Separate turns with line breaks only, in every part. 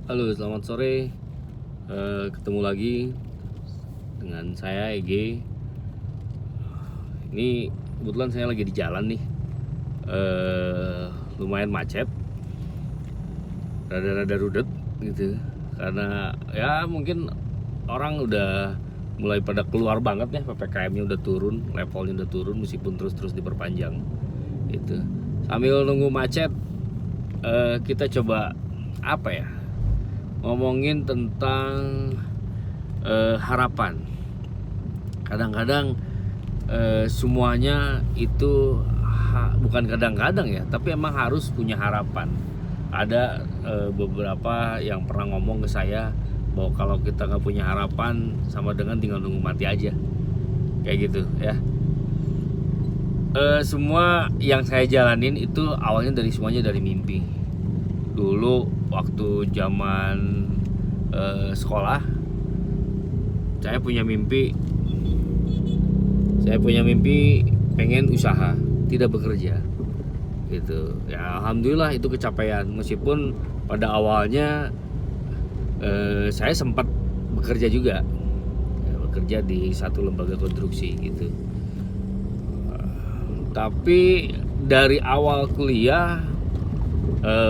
Halo, selamat sore. Ketemu lagi dengan saya Ege. Ini kebetulan saya lagi di jalan nih. Lumayan macet, rada-rada rudet gitu. Karena ya mungkin orang udah mulai pada keluar banget ya, PPKM-nya udah turun, levelnya udah turun meskipun terus-terus diperpanjang. Gitu. Sambil nunggu macet, kita coba apa ya? Ngomongin tentang harapan. Kadang-kadang semuanya itu bukan kadang-kadang ya, tapi emang harus punya harapan. Ada beberapa yang pernah ngomong ke saya bahwa kalau kita nggak punya harapan sama dengan tinggal nunggu mati aja, kayak gitu ya. Semua yang saya jalanin itu awalnya semuanya dari mimpi. Dulu waktu zaman sekolah, saya punya mimpi pengen usaha, tidak bekerja gitu ya. Alhamdulillah itu kecapaian, meskipun pada awalnya saya sempat bekerja juga ya, bekerja di satu lembaga konstruksi gitu. Tapi dari awal kuliah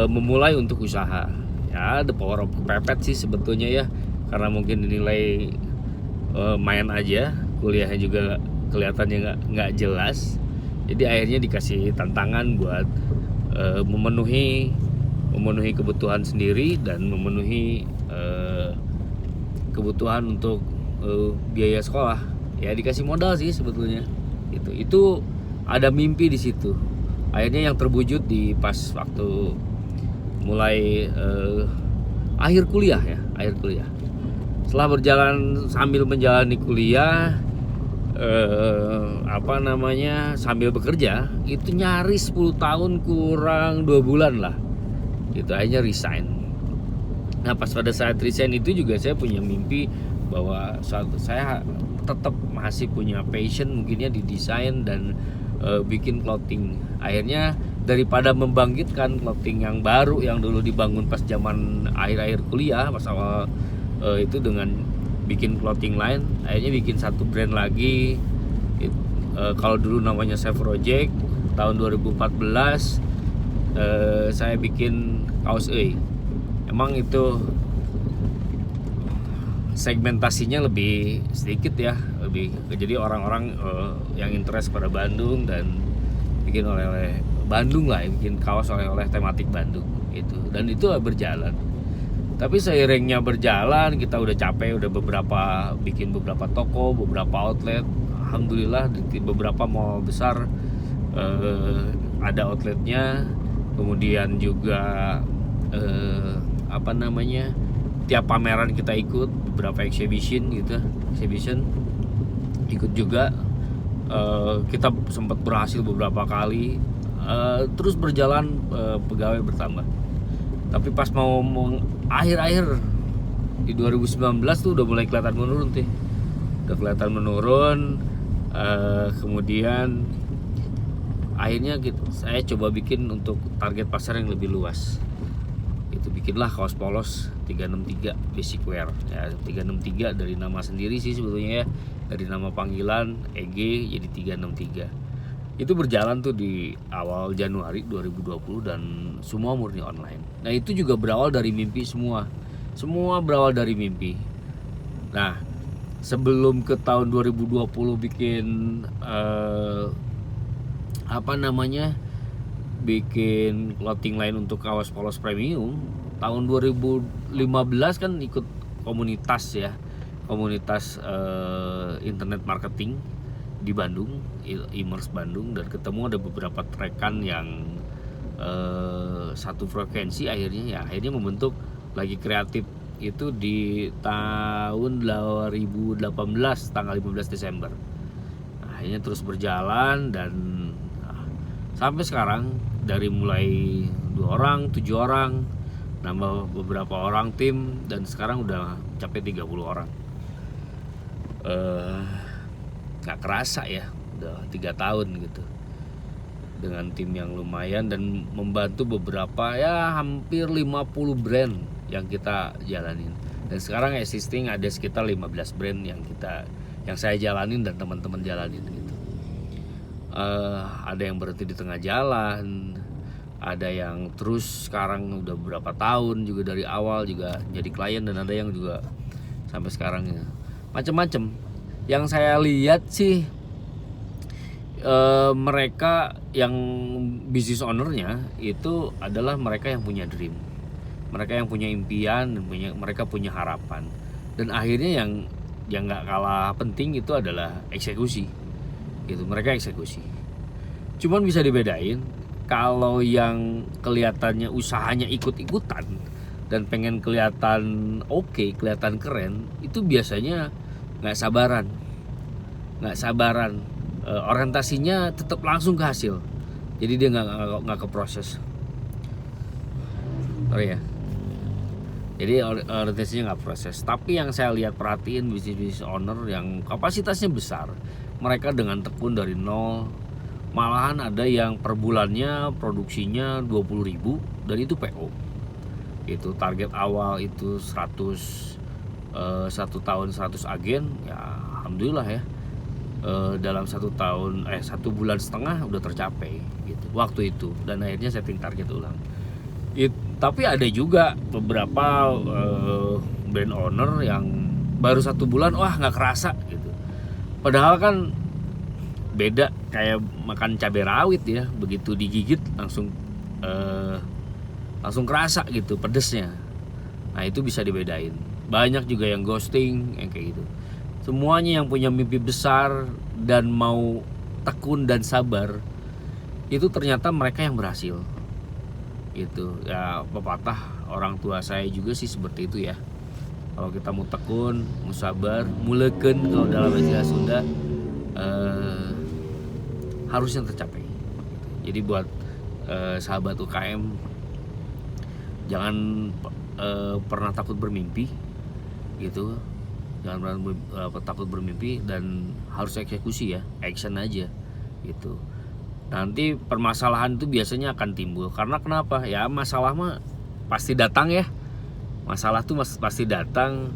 memulai untuk usaha ya, the power of kepepet sih sebetulnya ya, karena mungkin dinilai main aja, kuliahnya juga kelihatannya nggak jelas, jadi akhirnya dikasih tantangan buat memenuhi kebutuhan sendiri dan memenuhi kebutuhan untuk biaya sekolah ya, dikasih modal sih sebetulnya. Itu ada mimpi di situ, akhirnya yang terwujud di pas waktu mulai akhir kuliah. Setelah berjalan sambil menjalani kuliah, sambil bekerja, itu nyaris 10 tahun kurang 2 bulan lah. Itu akhirnya resign. Nah, pas pada saat resign itu juga saya punya mimpi bahwa saya tetap masih punya passion mungkinnya di desain dan bikin clothing. Akhirnya daripada membangkitkan clothing yang baru yang dulu dibangun pas zaman akhir-akhir kuliah, pas awal itu dengan bikin clothing line, akhirnya bikin satu brand lagi. Kalau dulu namanya Chef Project, tahun 2014 saya bikin kaos emang itu segmentasinya lebih sedikit ya, jadi orang-orang yang interest pada Bandung dan bikin oleh-oleh Bandung lah, bikin kaos oleh-oleh tematik Bandung itu, dan itu berjalan. Tapi seiringnya berjalan, kita udah capek, udah bikin beberapa toko, beberapa outlet. Alhamdulillah di beberapa mall besar ada outletnya. Kemudian juga tiap pameran kita ikut, beberapa exhibition ikut juga. Kita sempat berhasil beberapa kali. Terus berjalan, pegawai bertambah. Tapi pas mau akhir-akhir di 2019 tuh udah mulai kelihatan menurun. Kemudian akhirnya saya coba bikin untuk target pasar yang lebih luas. Itu bikinlah kaos polos 363 basic wear ya. 363 dari nama sendiri sih sebetulnya ya, dari nama panggilan EG jadi 363. Itu berjalan tuh di awal Januari 2020 dan semua murni online. Nah, itu juga berawal dari mimpi semua. Semua berawal dari mimpi. Nah, sebelum ke tahun 2020 bikin bikin clothing line untuk kaos polos premium, tahun 2015 kan ikut komunitas internet marketing di Bandung, e-commerce Bandung, dan ketemu ada beberapa rekan yang satu frekuensi. Akhirnya membentuk lagi kreatif itu di tahun 2018 tanggal 15 Desember. Akhirnya terus berjalan dan sampai sekarang, dari mulai 2 orang, 7 orang, nambah beberapa orang tim, dan sekarang udah capai 30 orang. Gak kerasa ya, udah 3 tahun gitu dengan tim yang lumayan dan membantu beberapa, ya hampir 50 brand yang kita jalanin. Dan sekarang existing ada sekitar 15 brand yang saya jalanin dan teman-teman jalanin gitu. Ada yang berhenti di tengah jalan, ada yang terus sekarang udah berapa tahun juga dari awal juga jadi klien, dan ada yang juga sampai sekarang ya. Macam-macam. Yang saya lihat sih mereka yang business ownernya itu adalah mereka yang punya dream, mereka yang punya impian, dan mereka punya harapan, dan akhirnya yang nggak kalah penting itu adalah eksekusi gitu. Mereka eksekusi. Cuman bisa dibedain, kalau yang kelihatannya usahanya ikut-ikutan dan pengen kelihatan oke, kelihatan keren, itu biasanya nggak sabaran, orientasinya tetap langsung ke hasil, jadi dia nggak ke proses. Sorry ya. Jadi orientasinya nggak proses. Tapi yang saya lihat, perhatiin bisnis owner yang kapasitasnya besar, mereka dengan tekun dari nol, malahan ada yang per bulannya produksinya 20.000 dan itu PO. Itu target awal itu 100 1 tahun 100 agen, ya alhamdulillah ya. Dalam 1 bulan setengah udah tercapai gitu waktu itu, dan akhirnya setting target ulang. Tapi ada juga beberapa brand owner yang baru 1 bulan wah nggak kerasa gitu. Padahal kan beda kayak makan cabai rawit ya, begitu digigit langsung kerasa gitu pedesnya. Nah itu bisa dibedain. Banyak juga yang ghosting yang kayak gitu. Semuanya yang punya mimpi besar dan mau tekun dan sabar, itu ternyata mereka yang berhasil. Itu ya, pepatah orang tua saya juga sih seperti itu ya. Kalau kita mau tekun, mau sabar, muleken kalau dalam istilah Sunda, harusnya tercapai. Jadi buat sahabat UKM, jangan pernah takut bermimpi gitu. Jangan pernah takut bermimpi, dan harus eksekusi ya, action aja gitu. Nanti permasalahan itu biasanya akan timbul karena kenapa ya, masalah mah pasti datang ya, masalah tuh pasti datang,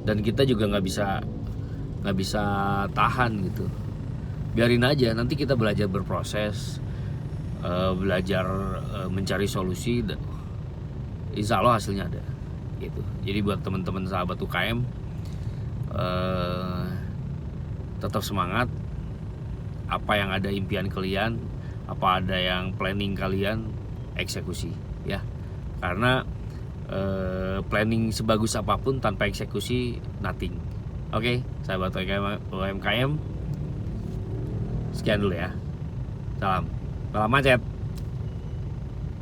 dan kita juga nggak bisa tahan gitu. Biarin aja, nanti kita belajar berproses, belajar mencari solusi, dan insya Allah hasilnya ada gitu. Jadi buat teman-teman sahabat UKM, tetap semangat. Apa yang ada impian kalian, apa ada yang planning kalian, eksekusi ya. Karena planning sebagus apapun tanpa eksekusi nothing. Oke, sahabat UMKM, sekian dulu ya. Salam macet.